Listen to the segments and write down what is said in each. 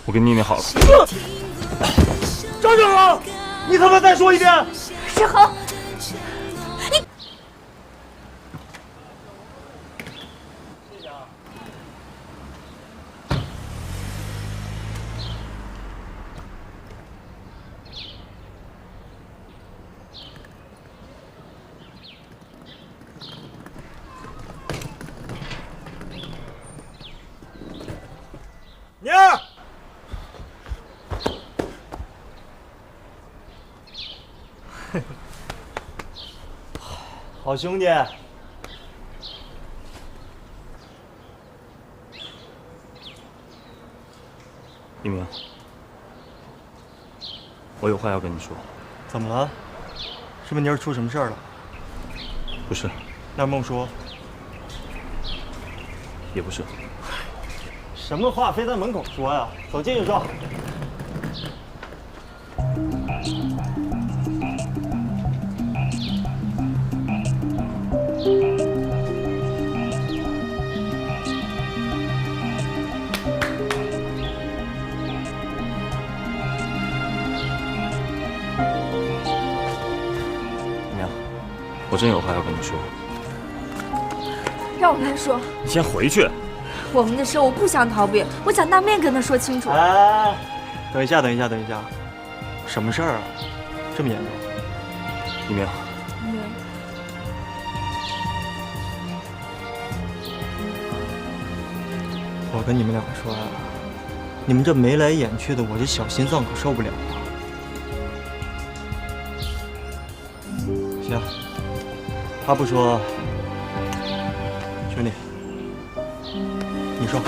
我跟妮妮好了。张正恒，你他妈再说一遍！志恒，你。 宁儿，好兄弟。一鸣，我有话要跟你说。怎么了？是不是妮儿出什么事儿了？不是，那孟叔。也不是。 什么话非在门口说呀？走进去说。娘，我真有话要跟你说。让我来说。你先回去。 我们的事我不想逃避，我想当面跟他说清楚。哎，等一下，什么事儿啊？这么严重？一鸣，我跟你们两个说呀，你们这眉来眼去的，我这小心脏可受不了啊。行，他不说，兄弟。 你说，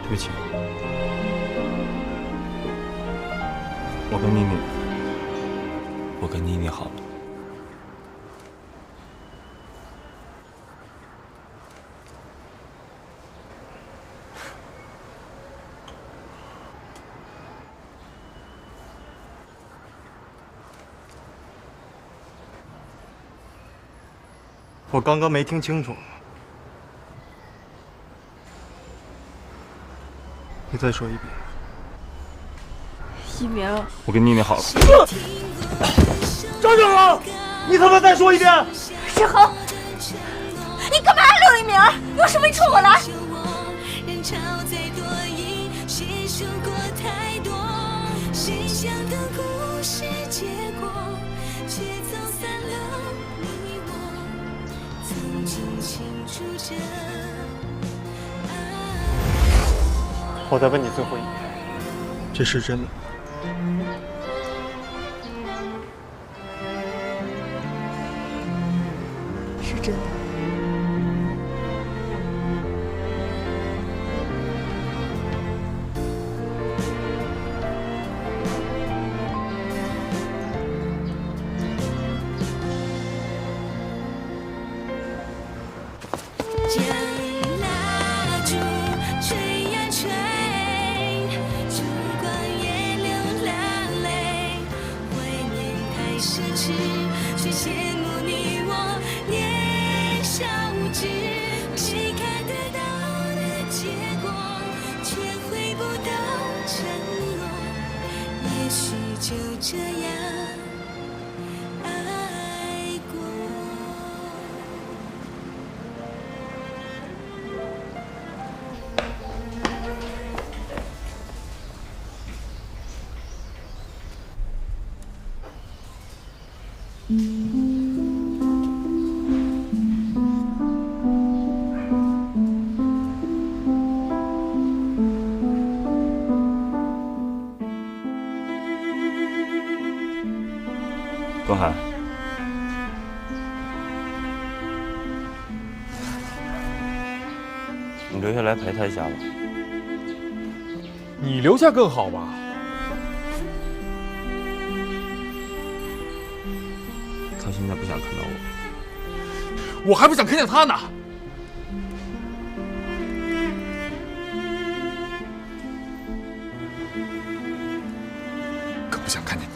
对不起，我跟妮妮好了。我刚刚没听清楚，你再说一遍。一鸣，我跟妮妮好了。张正恒，你他妈再说一遍！志恒，你干嘛留一鸣？有什么你冲我来！我再问你最后一遍，这是真的？是真的。东海，你留下来陪他一下吧。你留下更好吧？他现在不想看到我，我还不想看见他呢。更不想看见你。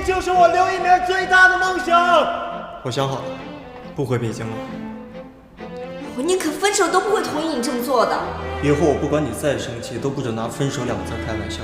就是我刘一鸣最大的梦想。我想好了，不回北京了。我宁可分手都不会同意你这么做的。以后我不管你再生气，都不准拿分手2个字开玩笑。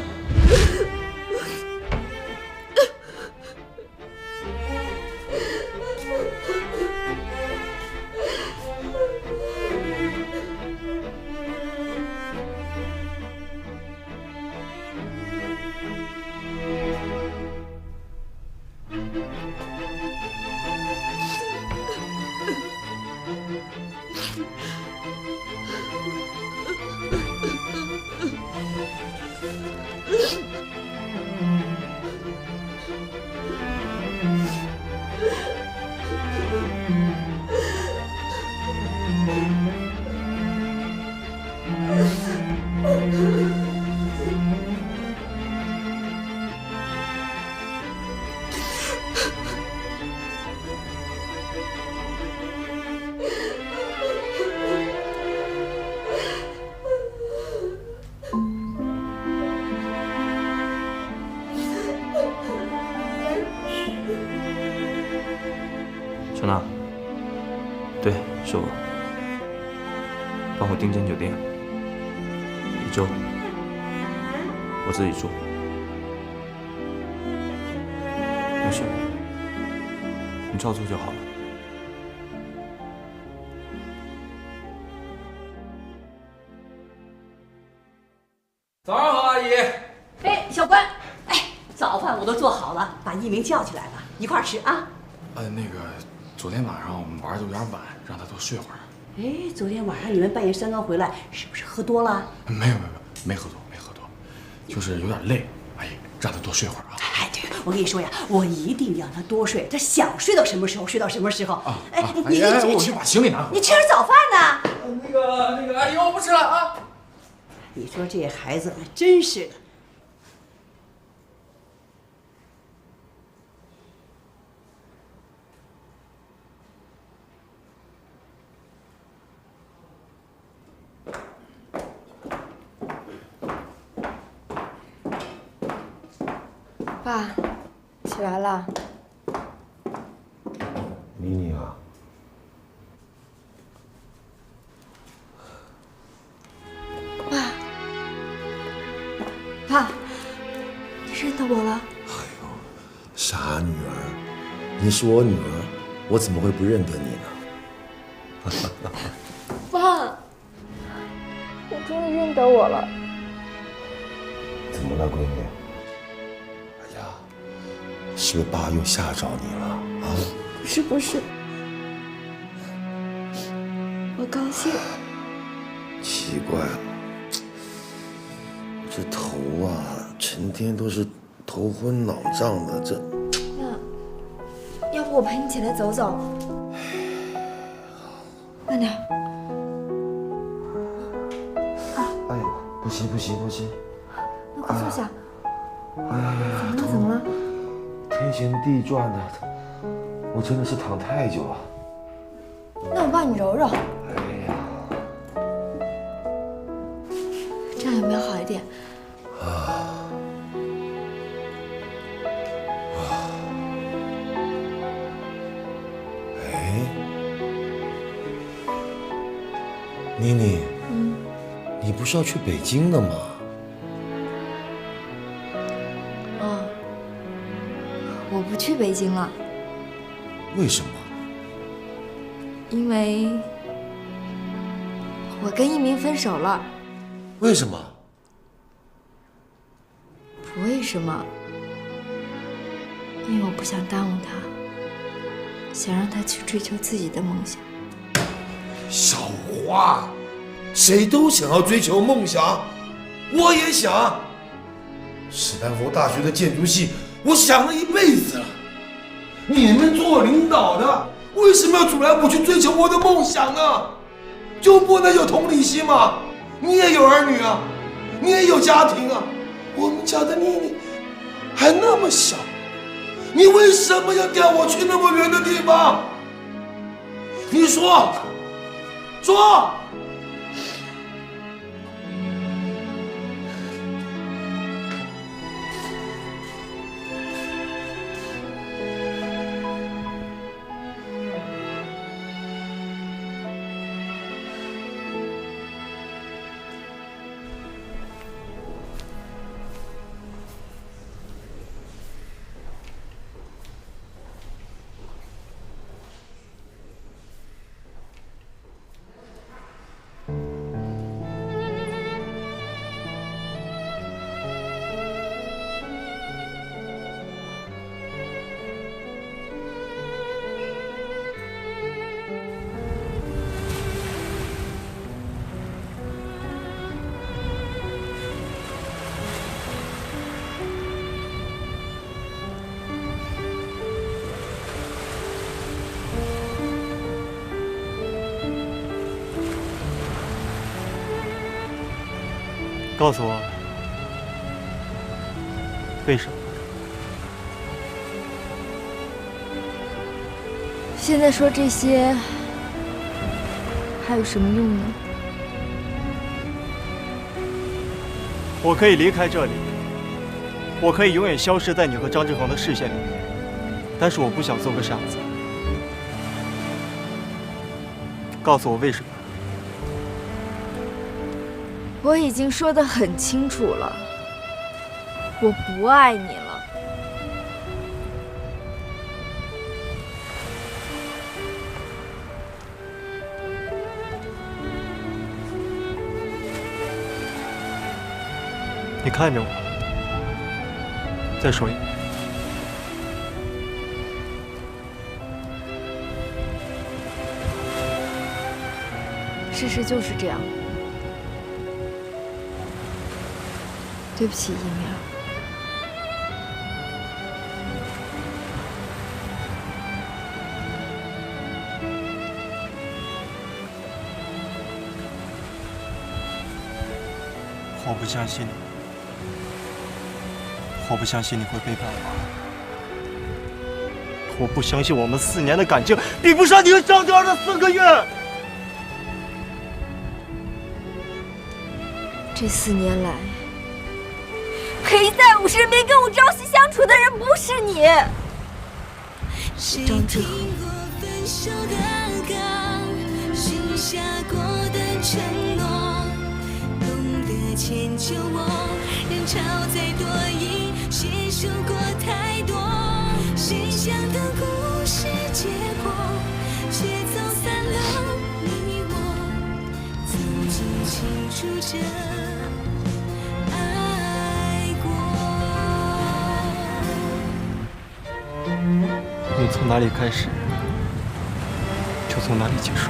小娜，对，是我，帮我订间酒店，1周，我自己住，没事，你照做就好了。早上好，阿姨。哎，小关，哎，早饭我都做好了，把一鸣叫起来了，一块儿吃啊。那个，昨天晚上我们玩的有点晚，让他多睡会儿。哎，昨天晚上你们半夜3更回来，是不是喝多了？没喝多，就是有点累。阿姨，让他多睡会儿啊。哎，对，我跟你说呀，我一定让他多睡，他想睡到什么时候睡到什么时候。哎，我去把行李拿回来。你吃点早饭呢？那个，阿姨，我不吃了啊。你说这孩子真是的。爸，起来了。妮妮啊，爸，你认得我了？傻女儿，你是我女儿，我怎么会不认得你呢？爸，你终于认得我了。怎么了，闺女？哎呀，是不是爸又吓着你了啊？不是，我高兴。奇怪了，我这头啊，成天都是头昏脑胀的，这。那要不我陪你起来走走？慢点。哎呦，不行！那快坐下。哎呀，怎么了？天旋地转的，我真的是躺太久了。那我帮你揉揉。哎呀，这样有没有好一点？哎，妮妮，你不是要去北京的吗？我不去北京了，为什么？因为我跟一鸣分手了。为什么？不为什么，因为我不想耽误他，想让他去追求自己的梦想。小花，谁都想要追求梦想，我也想。史丹佛大学的建筑系，我想了一辈子了。你们做领导的，为什么要阻拦我去追求我的梦想呢？就不能有同理心吗？你也有儿女啊，你也有家庭啊。我们家的妮妮还那么小，你为什么要调我去那么远的地方？你说。告诉我，为什么？现在说这些还有什么用呢？我可以离开这里，我可以永远消失在你和张志恒的视线里面，但是我不想做个傻子。告诉我为什么？我已经说得很清楚了，我不爱你了。你看着我，再说一遍。事实就是这样。对不起，一鸣。我不相信你，我不相信你会背叛我，我不相信我们4年的感情比不上你和张德儿的4个月。这4年来，陪在我身边跟我朝夕相处的人不是你，是张志恒。下过的承诺，懂得迁就我，人潮再多已携手过太多，谁想的故事结果，却走散了你我，曾经清楚着爱过。你从哪里开始，就从哪里结束。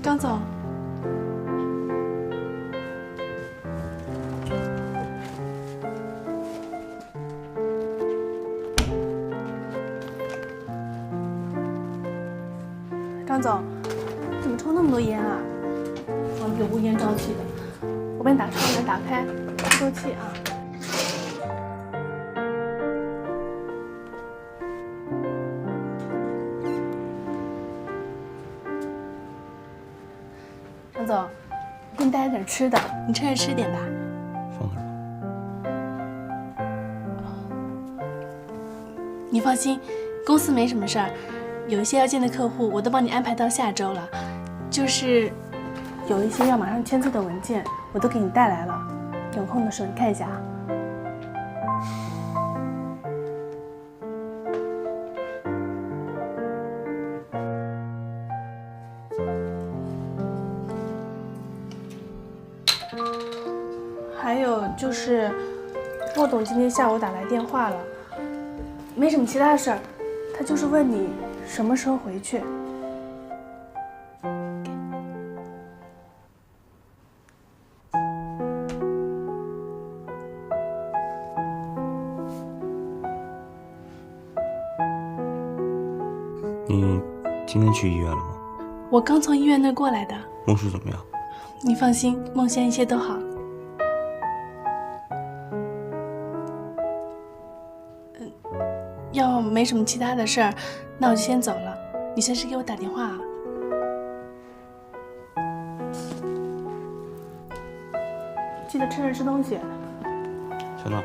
张总，张总，怎么抽那么多烟啊？房子里乌烟瘴气的，我帮你把窗帘打开，透透气啊。张总，我给你带了点吃的，你趁热吃点吧。放那儿吧。你放心，公司没什么事儿，有一些要见的客户我都帮你安排到下周了，就是有一些要马上签字的文件我都给你带来了，有空的时候你看一下啊。还有就是，骆总今天下午打来电话了，没什么其他的事儿，他就是问你什么时候回去。你今天去医院了吗？我刚从医院那过来的。孟叔怎么样？你放心，孟先一切都好。要没什么其他的事儿，那我就先走了。你随时给我打电话啊。记得趁热吃东西。小娜，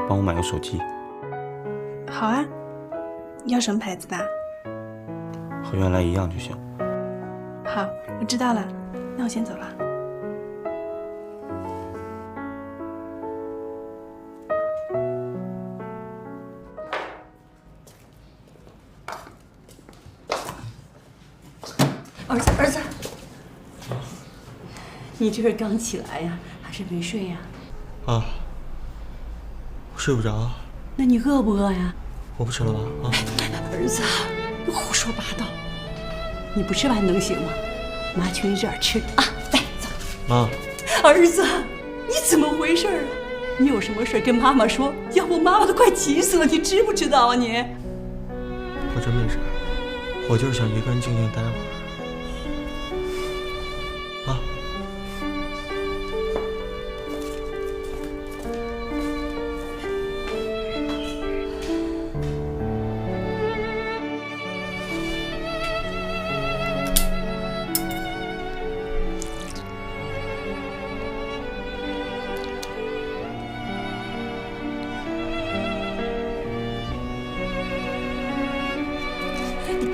帮我买个手机。好啊，要什么牌子的？和原来一样就行。好，我知道了，那我先走了。儿子，你这是刚起来呀，还是没睡呀？啊，我睡不着。那你饿不饿呀？我不吃了吧？啊，儿子，你胡说八道！你不吃饭能行吗？妈去你这儿吃啊！来，走。妈，儿子，你怎么回事啊？你有什么事跟妈妈说，要不妈妈都快急死了，你知不知道啊你？我真没事，我就是想一个人静静待会儿。啊。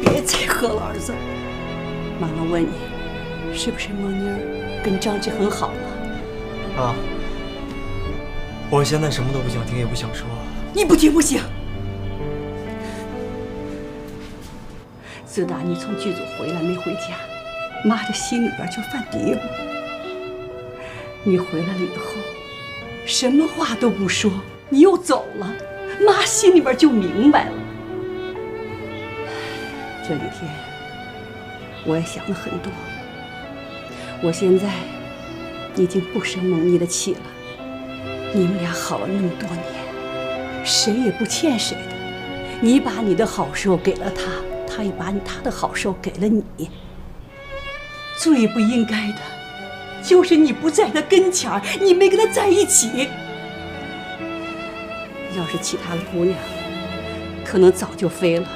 别再喝了，儿子。妈妈问你，是不是梦妮儿跟张志恒好了？啊，我现在什么都不想听，也不想说。你不听不行。自打你从剧组回来没回家，妈这心里边就犯嘀咕。你回来了以后，什么话都不说，你又走了，妈心里边就明白了。这几天我也想了很多。我现在已经不生梦妮的气了。你们俩好了那么多年，谁也不欠谁的。你把你的好时候给了他，他也把他的好时候给了你。最不应该的就是你不在他跟前儿，你没跟他在一起。要是其他的姑娘，可能早就飞了。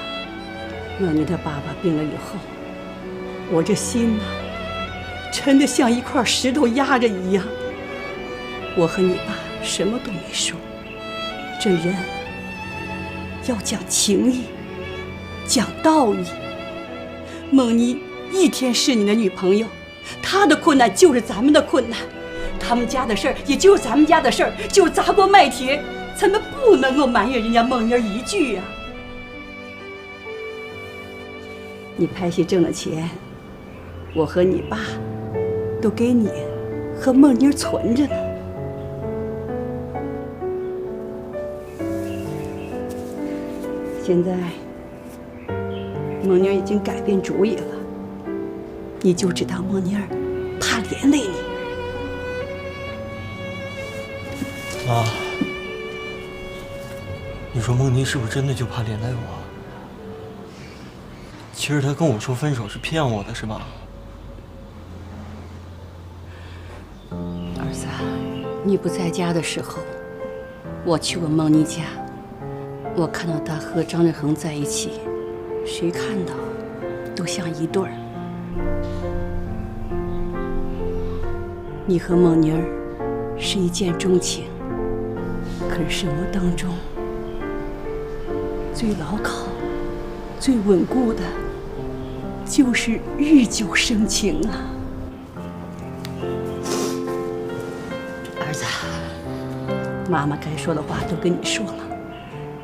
梦妮她爸爸病了以后，我这心呐，沉得像一块石头压着一样。我和你爸什么都没说，这人要讲情义，讲道义。梦妮一天是你的女朋友，她的困难就是咱们的困难，他们家的事儿也就是咱们家的事儿，就是砸锅卖铁，咱们不能够埋怨人家梦妮儿一句呀。你拍戏挣了钱，我和你爸都给你和梦妮儿存着呢。现在梦妮儿已经改变主意了，你就知道梦妮儿怕连累你。妈，你说梦妮是不是真的就怕连累我？其实她跟我说分手是骗我的，是吧？儿子，你不在家的时候，我去过梦妮家，我看到她和张志恒在一起，谁看到都像一对儿。你和梦妮儿是一见钟情，可是生活当中最牢靠、最稳固的，就是日久生情啊。儿子，妈妈该说的话都跟你说了，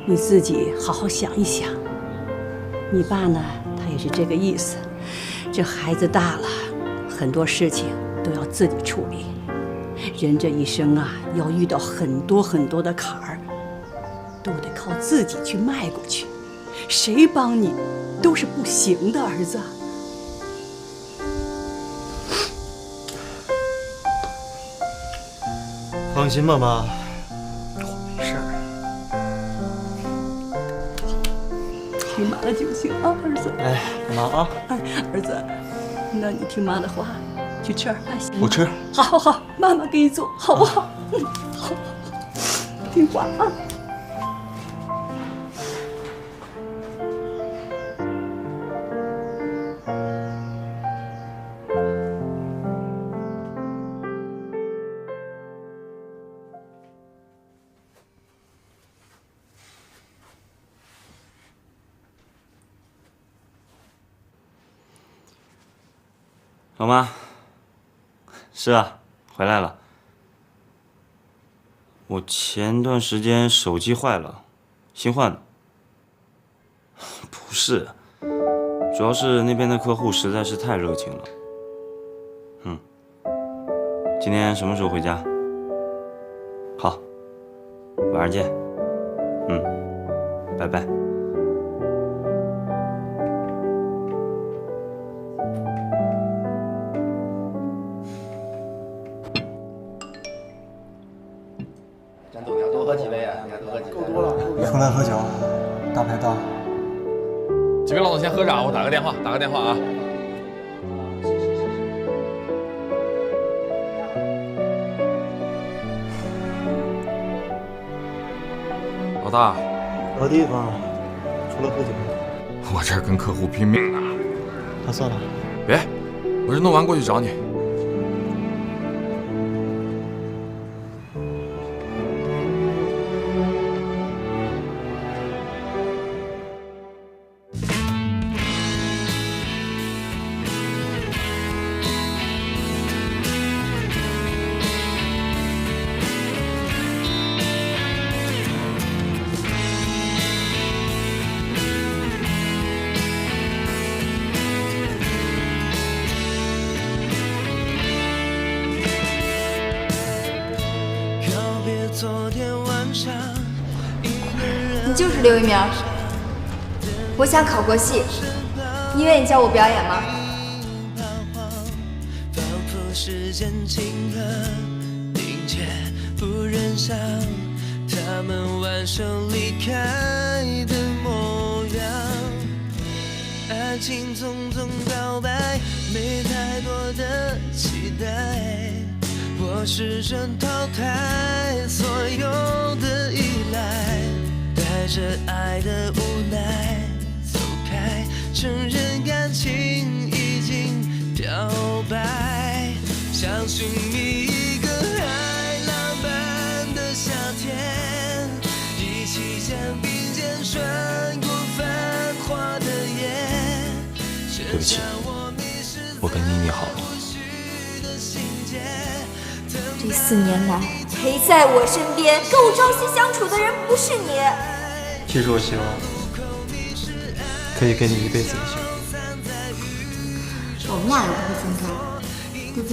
你自己好好想一想。你爸呢，他也是这个意思。这孩子大了，很多事情都要自己处理。人这一生啊，要遇到很多很多的坎儿，都得靠自己去迈过去。谁帮你都是不行的，儿子。放心吧，妈，我没事儿。听妈的就行啊，儿子。哎，妈啊！哎，儿子，那你听妈的话，去吃点饭行吗？不吃。好，好，好，妈妈给你做，好不好？好，听话啊。老妈，是啊，回来了。我前段时间手机坏了，新换的。不是，主要是那边的客户实在是太热情了。今天什么时候回家？好，晚上见。拜拜。咱都要多喝几杯啊！你要多喝几杯。够多了。出来喝酒，大排档。几位老总先喝着啊，我打个电话啊。老大，老地方，除了喝酒，我这儿跟客户拼命呢。那算了，别，我这弄完过去找你。你就是刘一鸣，我想考国戏，你愿意教我表演吗？他们挽手离开的模样，爱情匆匆告白，没太多的期待。我试着淘汰所有的依赖，带着爱的无奈走开，承认感情已经漂白，相信你一个海浪般的夏天，一起将并肩穿过繁华的夜。对不起，我跟妮妮好了。这4年来陪在我身边、跟我朝夕相处的人不是你。其实我希望可以给你一辈子的幸福。我们俩也不会分开，对不对？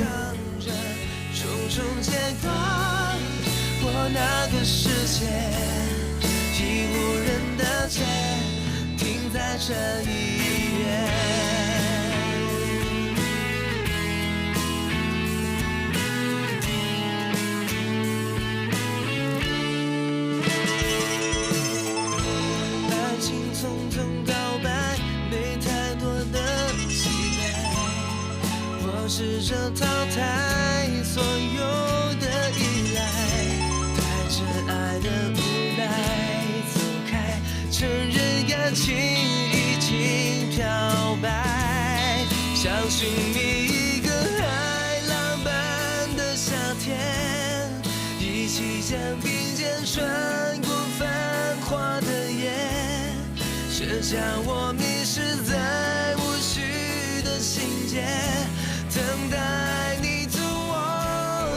我那个世界，已无人的街，停在这一夜。匆匆告白，没太多的期待。我试着淘汰所有的依赖，带着爱的无奈走开，承认感情已经漂白，相信你一个海浪般的夏天，一起将并肩穿过繁华的夜。剩下我迷失在无序的心结，等待你从我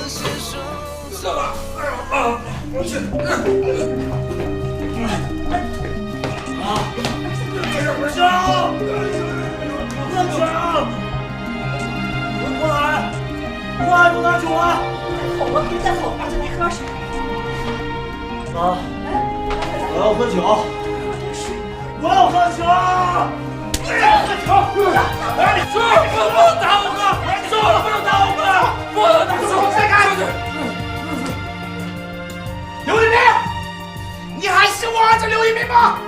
携手。干嘛？我去。不行！不能抢！过来！过来，不拿酒啊！再吼吧，别再吼，而且来喝水。啊！我要喝酒。我要喝酒！我要喝酒！哎，说不能打我哥！说了不能打我哥！不能打我！再干！刘一鸣，你还是我儿子刘一鸣吗？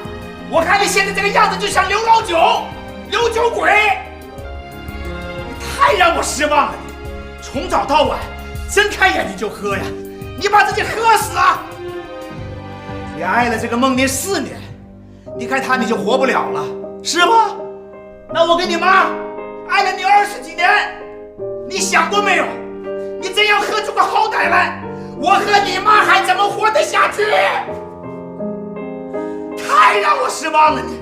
我看你现在这个样子，就像刘老九、刘酒鬼，你太让我失望了！你从早到晚，睁开眼睛就喝呀！你把自己喝死啊！你爱了这个孟妮4年。离开他你就活不了了，是吗？那我跟你妈爱了你20几年，你想过没有？你真要喝出个好歹来，我和你妈还怎么活得下去？太让我失望了你！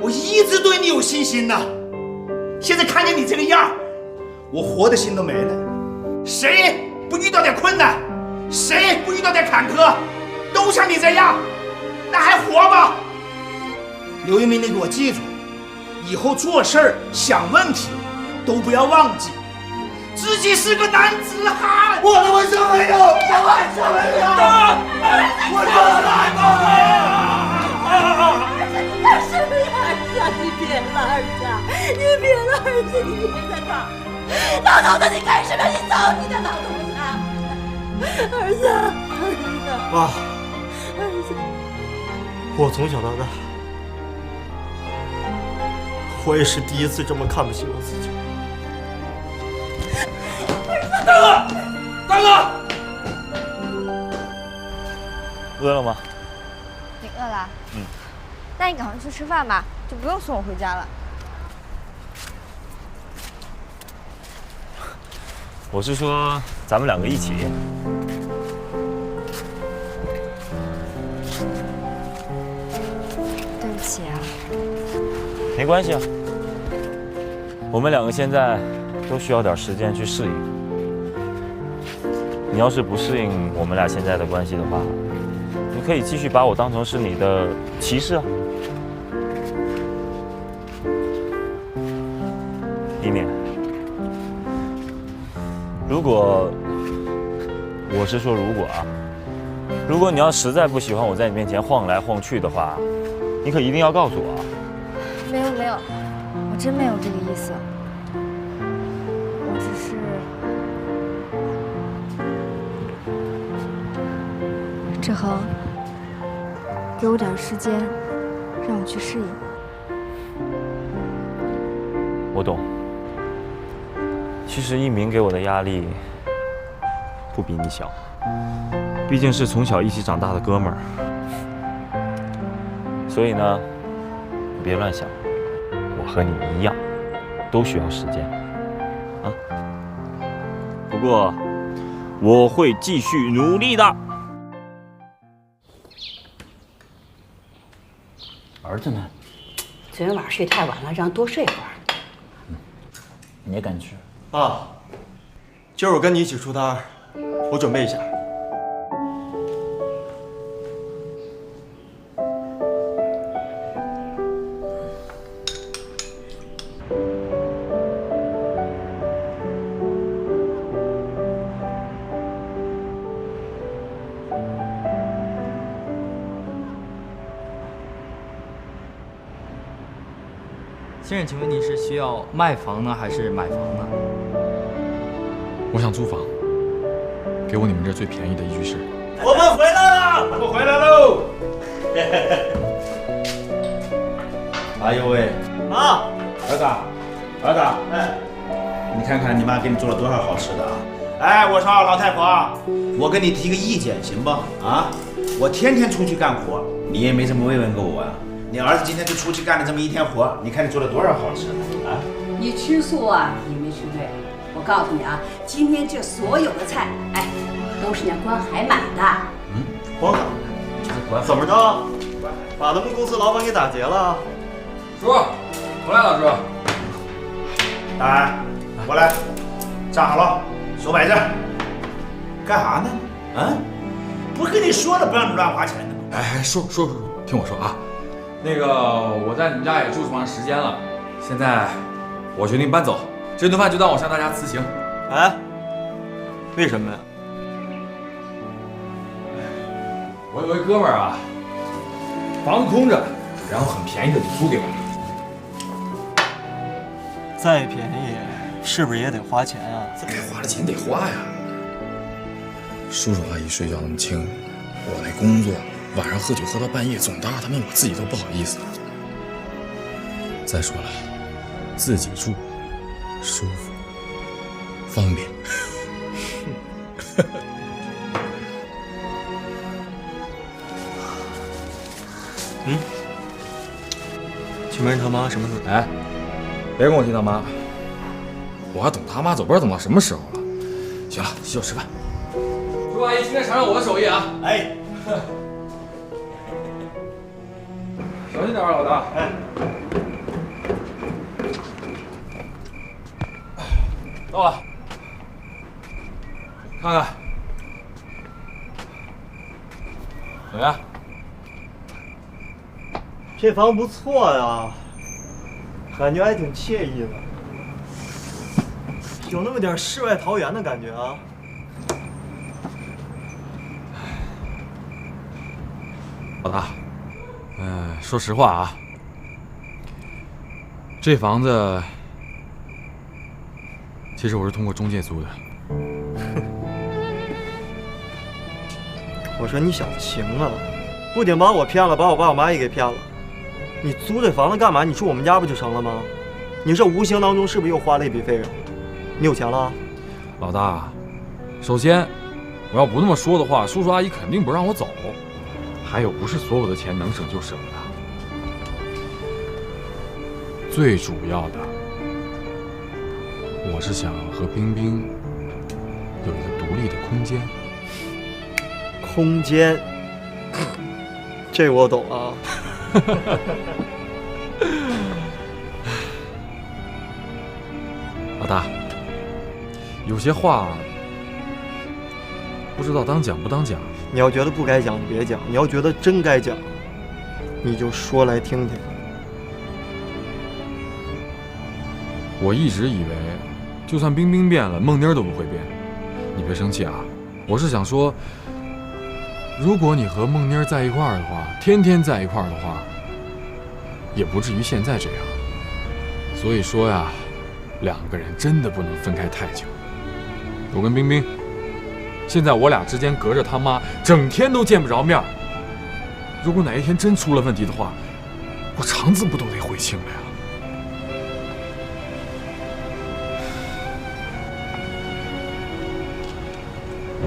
我一直对你有信心呐，现在看见你这个样，我活的心都没了。谁不遇到点困难，谁不遇到点坎坷，都像你这样，那还活吗？刘一鸣，你给我记住，以后做事儿、想问题，都不要忘记自己是个男子汉。我他妈什么没有？我什么没有？我就是男的。你干什么呀，儿子？你别了，儿子！你别了，儿子！你别再打！老头子，你干什么？你走你的，老头子！儿子，儿子，妈，儿子，我从小到大，我也是第一次这么看不起我自己。大哥，大哥，饿了吗？你饿了？那你赶快去吃饭吧，就不用送我回家了。我是说咱们2个一起。对不起啊。没关系啊，我们2个现在都需要点时间去适应。你要是不适应我们俩现在的关系的话，你可以继续把我当成是你的骑士啊。一念，如果我是说如果啊，如果你要实在不喜欢我在你面前晃来晃去的话，你可一定要告诉我啊。没有没有，我真没有这个意思。我只是……志恒，给我点时间，让我去适应。我懂。其实一鸣给我的压力不比你小，毕竟是从小一起长大的哥们儿。所以呢，你别乱想，我和你一样，都需要时间啊。不过我会继续努力的。儿子呢？昨天晚上睡太晚了，让多睡会儿。你也敢去？爸，今儿我跟你一起出摊，我准备一下。先生，请问你是需要卖房呢，还是买房呢？我想租房，给我你们这最便宜的一居室。我们回来了，我们回来喽！哎呦喂，啊，儿子，儿子，哎，你看看你妈给你做了多少好吃的啊！哎，我说老太婆，我跟你提个意见，行不？啊，我天天出去干活，你也没怎么慰问过我啊。你儿子今天就出去干了这么一天活，你看你做了多少好吃的啊！你吃素啊，也没吃对。我告诉你啊，今天这所有的菜，哎，都是人家关海买的。关海，怎么着？把咱们公司老板给打劫了？叔，回来了，叔。大安，过来，站好了，手摆着。干啥呢？啊？不跟你说了不让你乱花钱的吗？哎，叔，听我说啊。那个，我在你们家也住这么长时间了，现在我决定搬走，这顿饭就当我向大家辞行。哎，为什么呀？我有位哥们儿啊，房子空着，然后很便宜的就租给我了。再便宜，是不是也得花钱啊？该花的钱得花呀。叔叔阿姨睡觉那么轻，我那工作。晚上喝酒喝到半夜，总打扰他们，我自己都不好意思。再说了，自己住，舒服，方便。请问他妈什么时候？哎，别跟我提他妈，我还等他妈走，不知道等到什么时候了。行了，洗手吃饭。叔阿姨，今天尝尝我的手艺啊！哎。小心点啊，老大！哎，到了，看看怎么样？这房不错呀，感觉还挺惬意的，有那么点世外桃源的感觉啊。老大，说实话啊，这房子其实我是通过中介租的。我说你小子行啊，不仅把我骗了，把我爸我妈也给骗了。你租这房子干嘛？你住我们家不就成了吗？你这无形当中是不是又花了一笔费用？你有钱了？老大，首先我要不那么说的话，叔叔阿姨肯定不让我走。还有，不是所有的钱能省就省的。最主要的，我是想和冰冰有一个独立的空间。空间，这我懂啊。老大，有些话不知道当讲不当讲。你要觉得不该讲，你别讲；你要觉得真该讲，你就说来听听。我一直以为，就算冰冰变了，梦妮儿都不会变。你别生气啊，我是想说，如果你和梦妮儿在一块儿的话，天天在一块儿的话，也不至于现在这样。所以说呀，两个人真的不能分开太久。我跟冰冰，现在我俩之间隔着他妈，整天都见不着面。如果哪一天真出了问题的话，我肠子不都得悔青了呀？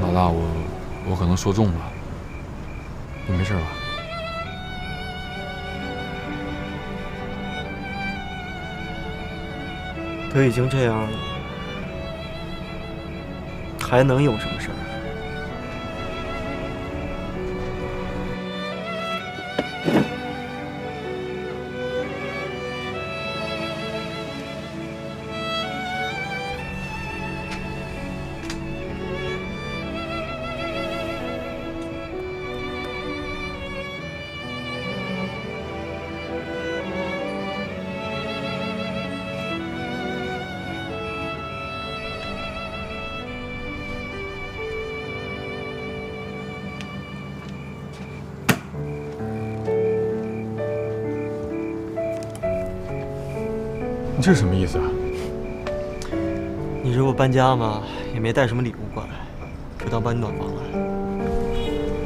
老大，我可能说重了，你没事吧？都已经这样了，还能有什么事儿？你这是什么意思啊？你这不搬家吗？也没带什么礼物过来，就当帮你暖房了。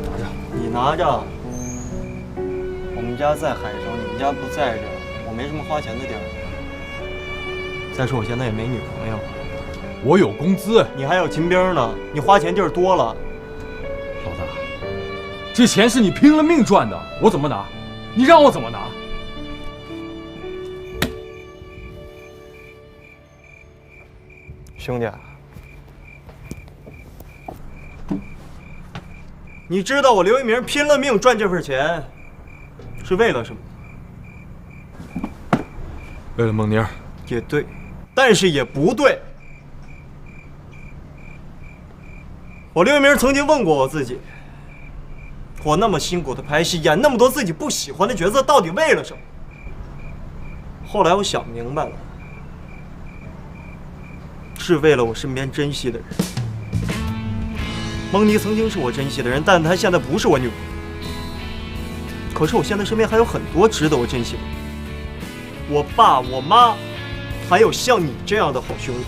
拿着，你拿着。我们家在海上，你们家不在这，我没什么花钱的地儿。再说我现在也没女朋友，我有工资，你还有秦兵呢，你花钱地儿多了。老大，这钱是你拼了命赚的，我怎么拿？你让我怎么拿？兄弟，你知道我刘一鸣拼了命赚这份钱，是为了什么？为了梦妮儿。也对，但是也不对。我刘一鸣曾经问过我自己，我那么辛苦的拍戏，演那么多自己不喜欢的角色，到底为了什么？后来我想明白了。是为了我身边珍惜的人。蒙妮曾经是我珍惜的人，但她现在不是我女朋友。可是我现在身边还有很多值得我珍惜的人，我爸、我妈，还有像你这样的好兄弟。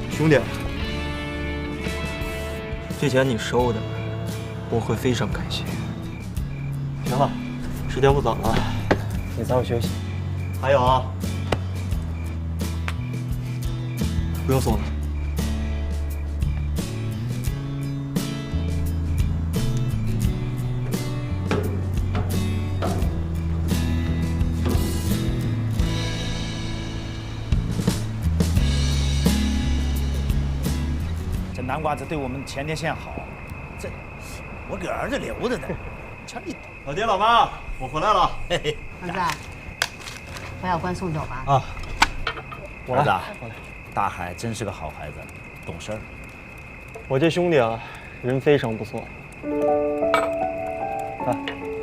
兄弟，这钱你收的，我会非常感谢。行了。时间不早了，你早点休息。还有啊，不用送了。这南瓜子对我们前列腺好，这我给儿子留着呢。瞧你，老爹老妈，我回来了。儿子，把小关送走吧。啊，我来。儿子，大海真是个好孩子，懂事儿。我这兄弟啊，人非常不错。爸，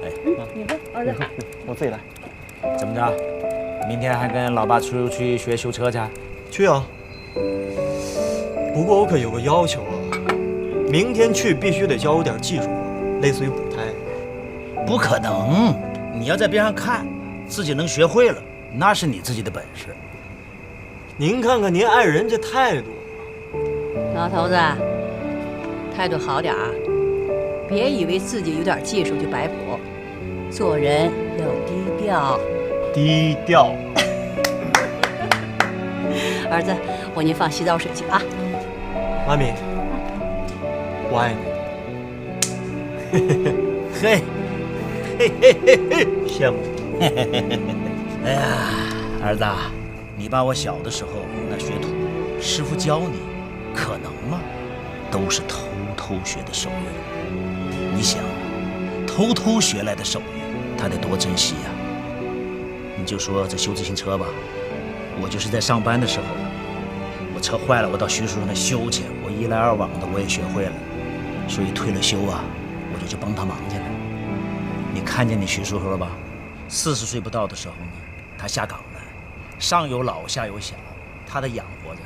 哎，你喝，儿子。我自己来。怎么着？明天还跟老爸出去学修车去？去啊。不过我可有个要求啊，明天去必须得教我点技术活，类似于补胎。不可能！你要在边上看，自己能学会了，那是你自己的本事。您看看您爱人这态度。老头子，态度好点儿，别以为自己有点技术就摆谱，做人要低调。低调。儿子，我给您放洗澡水去啊。妈咪，我爱你。嘿，嘿嘿嘿嘿，羡慕。哎呀，儿子，你把我小的时候那学徒，师傅教你，可能吗？都是偷偷学的手艺。你想，偷偷学来的手艺，他得多珍惜呀！你就说这修自行车吧，我就是在上班的时候，我车坏了，我到徐叔叔那修去，我一来二往的我也学会了，所以退了休啊，我就去帮他忙去了。你看见你徐叔叔了吧？40岁不到的时候呢，他下岗了，上有老下有小，他得养活着，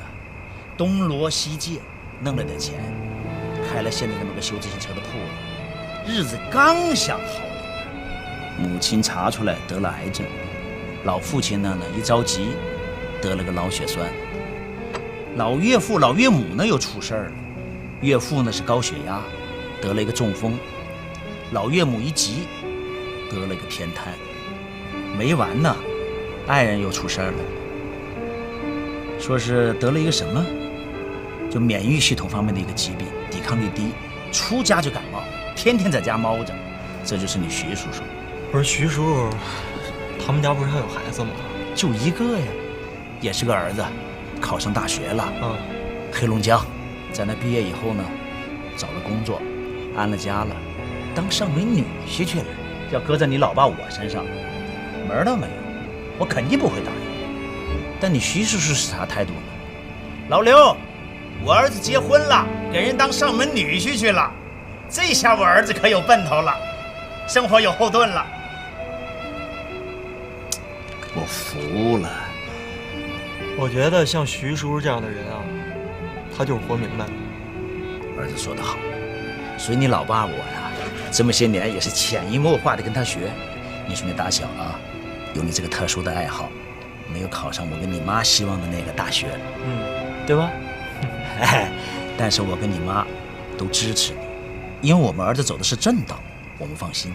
东罗西借，弄了点钱，开了现在这么个修自行车的铺子，日子刚想好点，母亲查出来得了癌症，老父亲呢一着急得了个脑血栓，老岳父老岳母呢又出事儿了，岳父呢是高血压，得了一个中风，老岳母一急得了一个偏瘫，没完呢，爱人又出事儿了，说是得了一个什么，就免疫系统方面的一个疾病，抵抗力低，出家就感冒，天天在家猫着。这就是你徐叔叔。不是徐叔叔，他们家不是还有孩子吗？就一个呀，也是个儿子，考上大学了。黑龙江，在那毕业以后呢，找了工作，安了家了，当上门女婿去了。要搁在你老爸我身上，门儿都没有，我肯定不会答应。但你徐叔叔是啥态度呢？老刘，我儿子结婚了，给人当上门女婿去了，这下我儿子可有奔头了，生活有后盾了。我服了。我觉得像徐叔叔这样的人啊，他就是活明白了。儿子说得好，所以你老爸我呀，这么些年也是潜移默化的跟他学。你说你打小啊，有你这个特殊的爱好，没有考上我跟你妈希望的那个大学，对吧？但是我跟你妈都支持你，因为我们儿子走的是正道，我们放心。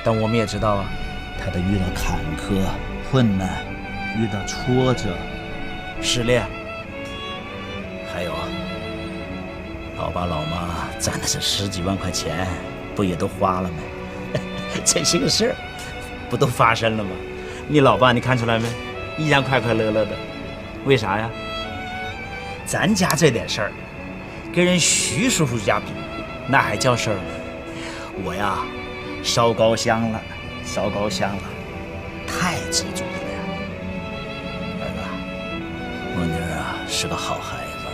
但我们也知道啊，他得遇到坎坷、困难，遇到挫折、失恋，还有啊，老爸老妈攒的这10几万块钱，不也都花了吗？这些个事儿，不都发生了吗？你老爸你看出来没？依然快快乐乐的，为啥呀？咱家这点事儿，跟人徐叔叔家比，那还叫事儿吗？我呀，烧高香了，烧高香了，太知足了呀。儿子，孟妮儿啊是个好孩子，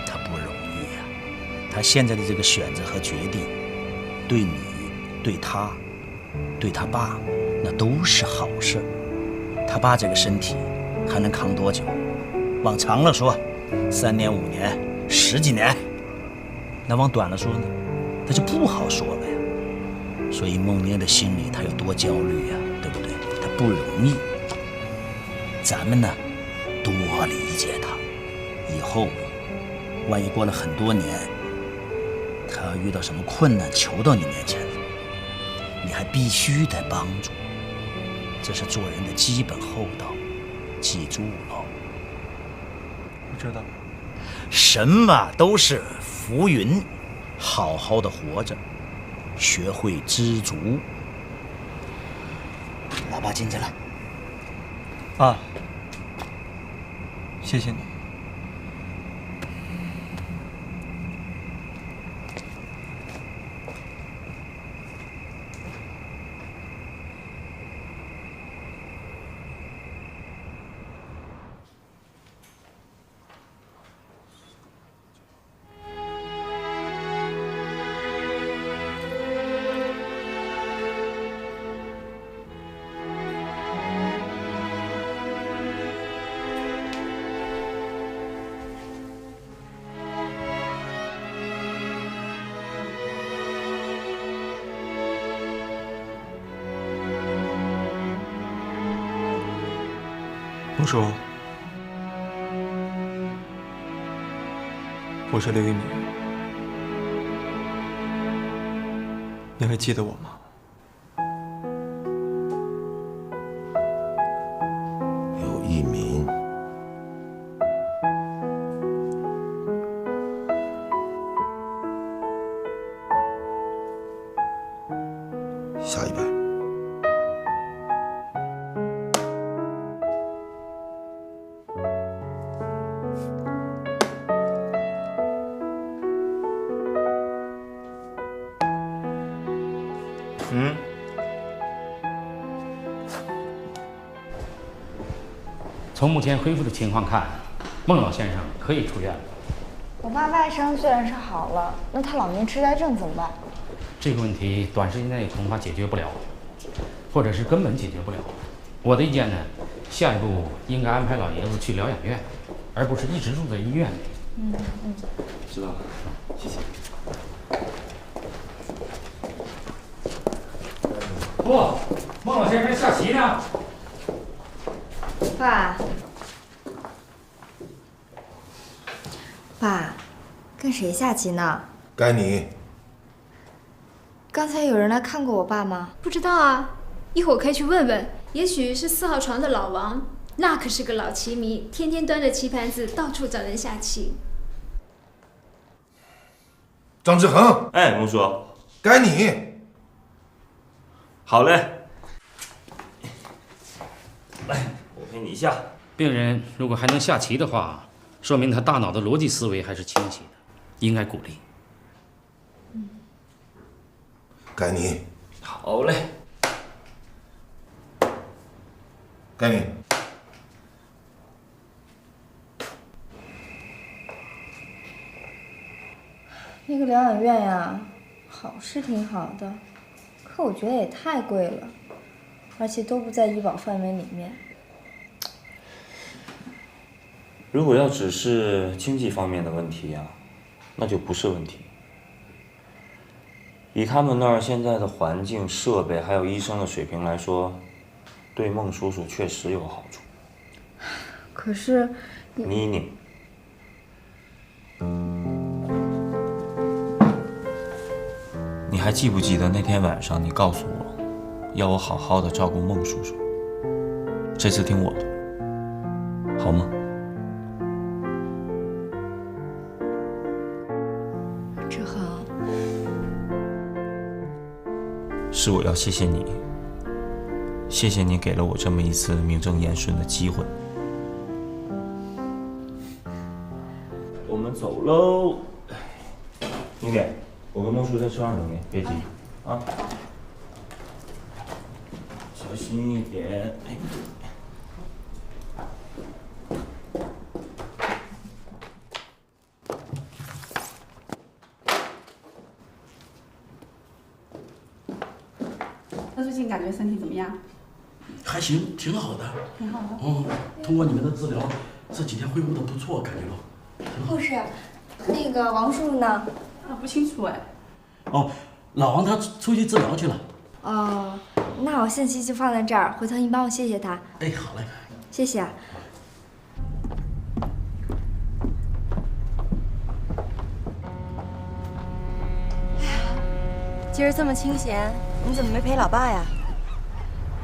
他不容易呀。他现在的这个选择和决定，对你、对他、对他爸，那都是好事。他爸这个身体还能扛多久？往长了说，3年、5年、10几年；那往短了说呢，那就不好说了呀。所以孟妮的心里他有多焦虑呀，对不对？他不容易。咱们呢，多理解他。以后万一过了很多年，他要遇到什么困难，求到你面前了，你还必须得帮助。这是做人的基本厚道，记住了。我知道。什么都是浮云，好好的活着，学会知足。老爸进去了。啊，谢谢你。孟叔，我是刘一鸣，你还记得我吗？刘一鸣，下一拜。从目前恢复的情况看，孟老先生可以出院了。我爸外伤虽然是好了，那他老年痴呆症怎么办？这个问题短时间内恐怕解决不了，或者是根本解决不了。我的意见呢，下一步应该安排老爷子去疗养院，而不是一直住在医院里。知道了，谢谢。不，孟老先生下棋呢。爸，爸，跟谁下棋呢？该你。刚才有人来看过我爸吗？不知道啊，一会儿可以去问问，也许是4号床的老王，那可是个老棋迷，天天端着棋盘子到处找人下棋。张志恒，哎，孟叔，该你。好嘞，来，我陪你一下。病人如果还能下棋的话，说明他大脑的逻辑思维还是清晰的，应该鼓励。该你。好嘞，该你。那个疗养院呀，好是挺好的，可我觉得也太贵了，而且都不在医保范围里面。如果要只是经济方面的问题呀，那就不是问题。以他们那儿现在的环境、设备还有医生的水平来说，对孟叔叔确实有好处。可是，妮妮，你还记不记得那天晚上你告诉我，要我好好的照顾孟叔叔？这次听我的，好吗？志恒，是我要谢谢你，谢谢你给了我这么一次名正言顺的机会。我们走喽。妮妮，我跟孟叔在车上等你，别急啊，小心一点。那最近感觉身体怎么样？还行，挺好的。挺好的。哦，通过你们的治疗，这几天恢复的不错，感觉到。护士，那个王叔叔呢？啊，不清楚哎。哦，老王他出去治疗去了。哦，那我信息就放在这儿，回头你帮我谢谢他。哎，好嘞。谢谢。今儿这么清闲，你怎么没陪老爸呀？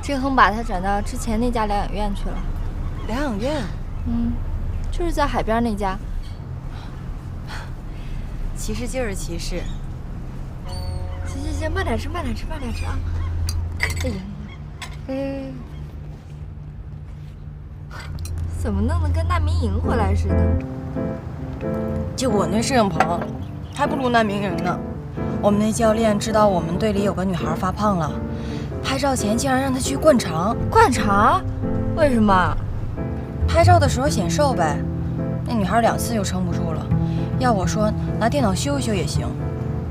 志恒把他转到之前那家疗养院去了。疗养院？就是在海边那家。歧视就是歧视。行，慢点吃，慢点吃啊！哎呀，怎么弄得跟难民营回来似的？就我那摄影棚，还不如难民营呢。我们那教练知道我们队里有个女孩发胖了，拍照前竟然让她去灌肠。灌肠？为什么？拍照的时候显瘦呗。那女孩2次就撑不住了，要我说拿电脑修一修也行，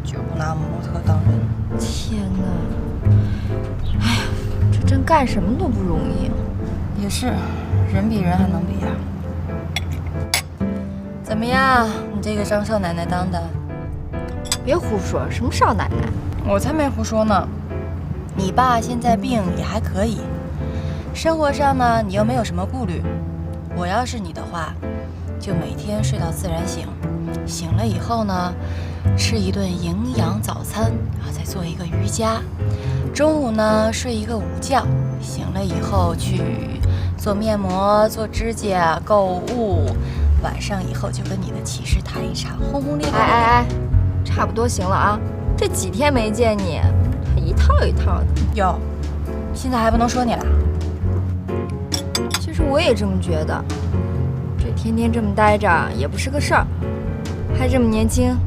就不拿模特当人。天哪！哎呀，这真干什么都不容易。也是，人比人还能比啊。怎么样，你这个张少奶奶当的？别胡说，什么少奶奶？我才没胡说呢。你爸现在病也还可以，生活上呢你又没有什么顾虑，我要是你的话，就每天睡到自然醒，醒了以后呢，吃一顿营养早餐，然后再做一个瑜伽。中午呢睡一个午觉，醒了以后去做面膜、做指甲、购物。晚上以后就跟你的骑士谈一场轰轰烈烈。哎，差不多行了啊！这几天没见你，还一套一套的。哟，现在还不能说你了？其实我也这么觉得，这天天这么待着也不是个事儿，还这么年轻，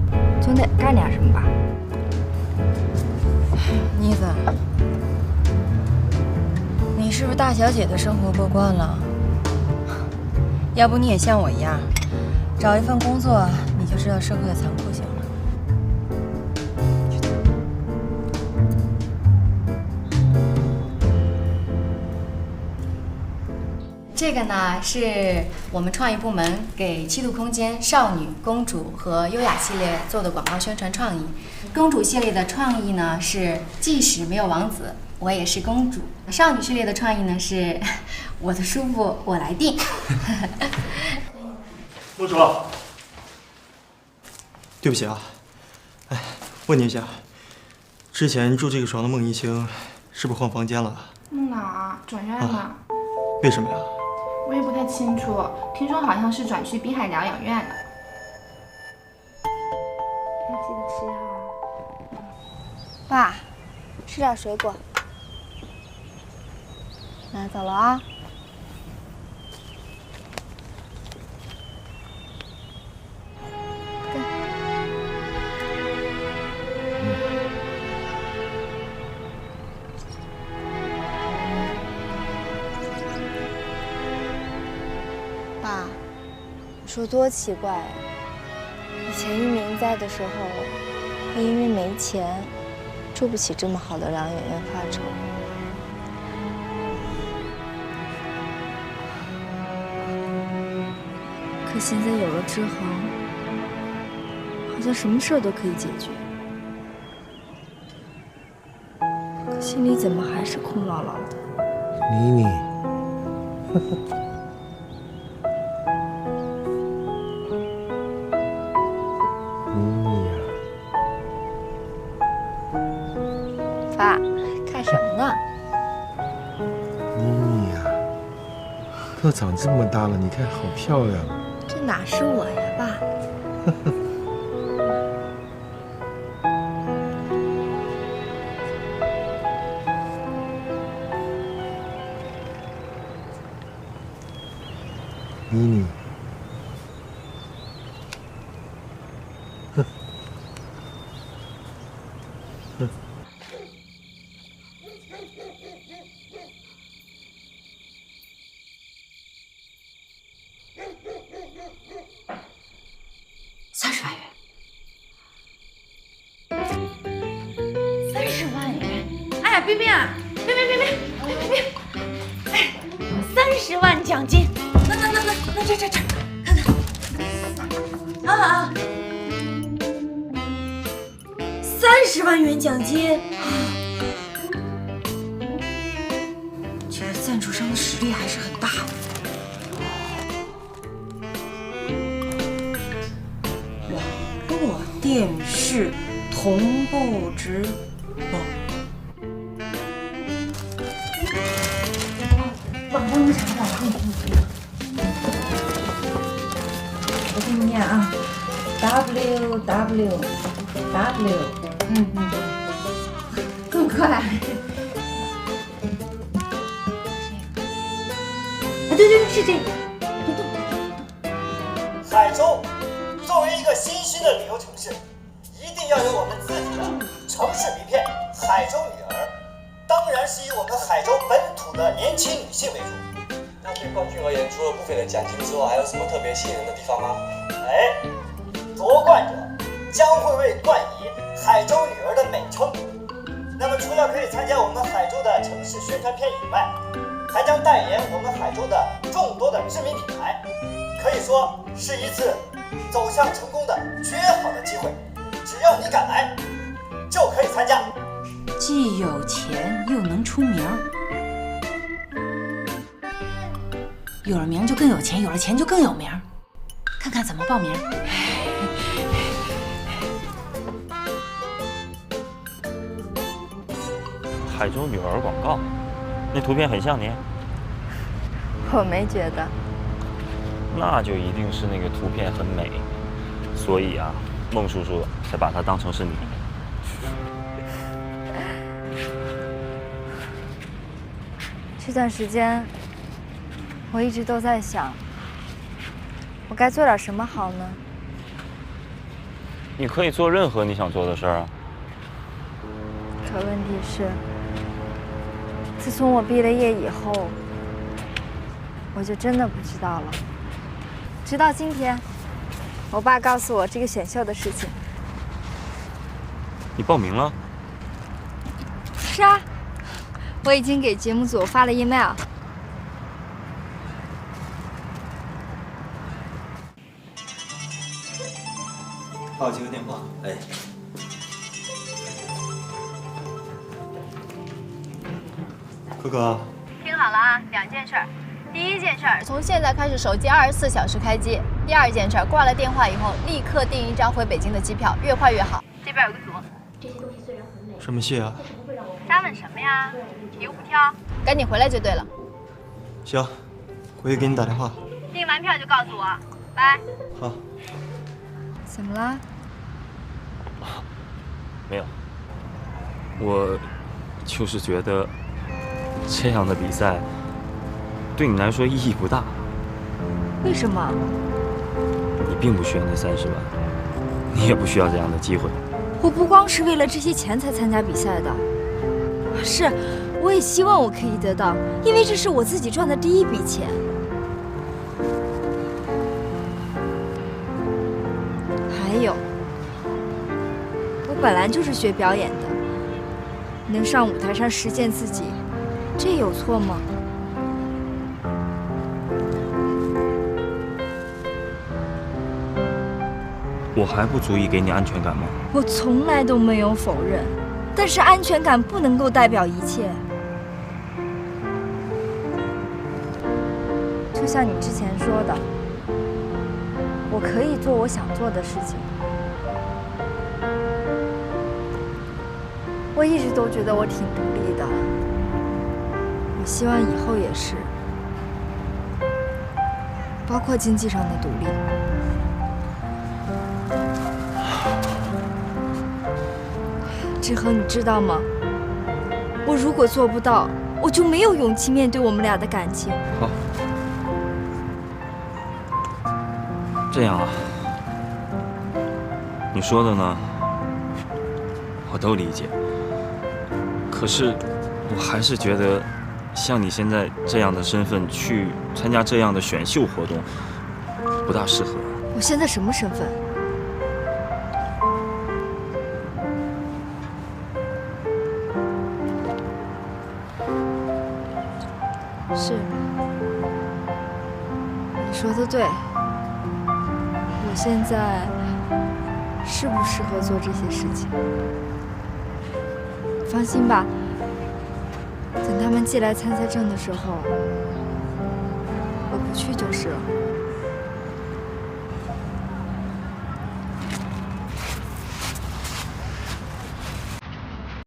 总得干点什么吧。妮子，你是不是大小姐的生活过惯了？要不你也像我一样，找一份工作，你就知道社会的残酷性了。这个呢是我们创意部门给七度空间少女、公主和优雅系列做的广告宣传创意。公主系列的创意呢是即使没有王子，我也是公主。少女系列的创意呢是我的舒服我来定。公主，对不起啊，哎，问你一下，之前住这个床的孟一清是不是换房间了？哪儿转院了？为什么呀？我也不太清楚，听说好像是转去滨海疗养院了。要记得吃药啊。爸，吃点水果。那走了啊。爸，你说多奇怪啊！以前一鸣在的时候，会因为没钱，住不起这么好的疗养院发愁。可现在有了志恒，好像什么事儿都可以解决。可心里怎么还是空落落的？妮妮，妮妮呀，爸，看什么呢？妮妮呀，都长这么大了，你看好漂亮。这哪是我呀，爸？妮妮，30万元30万元！哎呀，冰冰啊，冰，哎，30万奖金！那这，看看，啊，30万元奖金！这个赞助商的实力还是很大的。网络电视同步直播。网络查找我给你念啊 ，www，这么快？啊，对，是这个。海州作为一个新兴的旅游城市，一定要有我们自己的城市名片“海州女儿”，当然是以我们海州本土的年轻女性为主。那对冠军而言，除了不菲的奖金之外，还有什么特别吸引人的地方吗？哎，夺冠者将会为冠以“海州女儿”的美称。那么，除了可以参加我们海州的城市宣传片以外，还将代言我们海州的众多的知名品牌，可以说是一次走向成功的绝好的机会。只要你敢来，就可以参加。既有钱又能出名。有了名就更有钱，有了钱就更有名。看看怎么报名。海州女儿广告，那图片很像你。我没觉得。那就一定是那个图片很美，所以啊，孟叔叔才把它当成是你。这段时间，我一直都在想，我该做点什么好呢？你可以做任何你想做的事儿啊。可问题是，自从我毕了业以后，我就真的不知道了。直到今天，我爸告诉我这个选秀的事情。你报名了？是啊，我已经给节目组发了 email。帮我接个电话。哎。可可。听好了啊，2件事儿。第一件事儿，从现在开始手机24小时开机。第二件事儿，挂了电话以后立刻订一张回北京的机票，越快越好。这边有个组。这些东西虽然很美，什么戏啊？瞎问什么呀？体无不挑，赶紧回来就对了。行，回去给你打电话。订完票就告诉我，拜。好。怎么了？没有，我就是觉得这样的比赛对你来说意义不大。为什么？你并不需要那30万，你也不需要这样的机会。我不光是为了这些钱才参加比赛的，是，我也希望我可以得到，因为这是我自己赚的第一笔钱。还有，我本来就是学表演的，能上舞台上实践自己，这有错吗？我还不足以给你安全感吗？我从来都没有否认，但是安全感不能够代表一切。就像你之前说的，我可以做我想做的事情。我一直都觉得我挺独立的，我希望以后也是，包括经济上的独立。志恒，你知道吗？我如果做不到，我就没有勇气面对我们俩的感情。好，这样啊，你说的呢，我都理解。可是，我还是觉得，像你现在这样的身份去参加这样的选秀活动，不大适合。我现在什么身份？是，你说的对。我现在适不适合做这些事情？放心吧，等他们寄来参赛证的时候，我不去就是了。